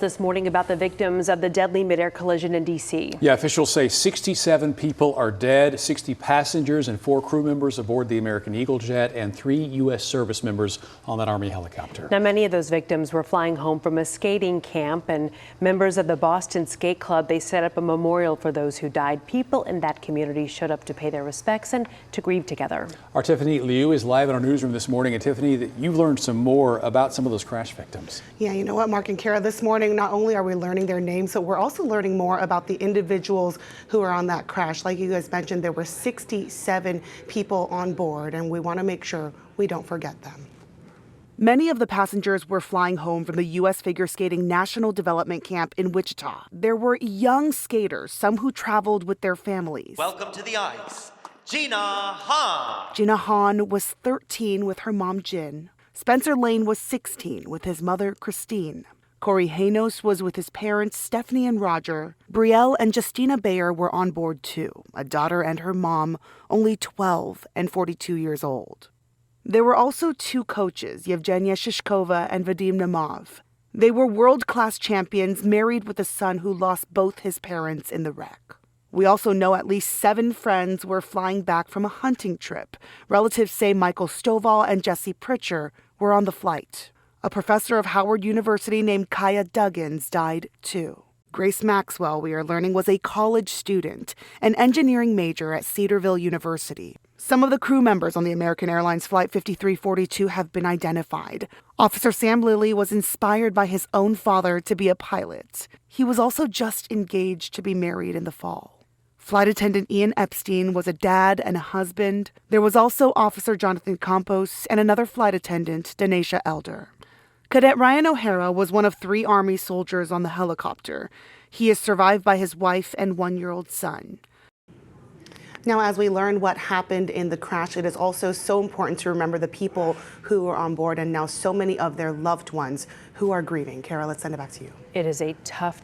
This morning about the victims of the deadly midair collision in D.C. Yeah, officials say 67 people are dead, 60 passengers and 4 crew members aboard the American Eagle jet and 3 U.S. service members on that Army helicopter. Now, many of those victims were flying home from a skating camp, and members of the Boston Skate Club, they set up a memorial for those who died. People in that community showed up to pay their respects and to grieve together. Our Tiffany Liu is live in our newsroom this morning. And Tiffany, you've learned some more about some of those crash victims. Yeah, you know what, Mark and Kara, this morning, not only are we learning their names, but we're also learning more about the individuals who are on that crash. Like you guys mentioned, there were 67 people on board, and we want to make sure we don't forget them. Many of the passengers were flying home from the U.S. Figure Skating National Development Camp in Wichita. There were young skaters, some who traveled with their families. Welcome to the ice, Gina Hahn. Gina Hahn was 13 with her mom, Jen. Spencer Lane was 16 with his mother, Christine. Corey Hanos was with his parents, Stephanie and Roger. Brielle and Justina Bayer were on board too, a daughter and her mom, only 12 and 42 years old. There were also 2 coaches, Yevgenia Shishkova and Vadim Nemov. They were world-class champions, married with a son who lost both his parents in the wreck. We also know at least 7 friends were flying back from a hunting trip. Relatives say Michael Stovall and Jesse Pritcher were on the flight. A professor of Howard University named Kaya Duggins died too. Grace Maxwell, we are learning, was a college student, an engineering major at Cedarville University. Some of the crew members on the American Airlines Flight 5342 have been identified. Officer Sam Lilly was inspired by his own father to be a pilot. He was also just engaged to be married in the fall. Flight attendant Ian Epstein was a dad and a husband. There was also Officer Jonathan Campos and another flight attendant, Danesha Elder. Cadet Ryan O'Hara was one of 3 Army soldiers on the helicopter. He is survived by his wife and 1-year-old son. Now, as we learn what happened in the crash, it is also so important to remember the people who are on board and now so many of their loved ones who are grieving. Kara, let's send it back to you. It is a tough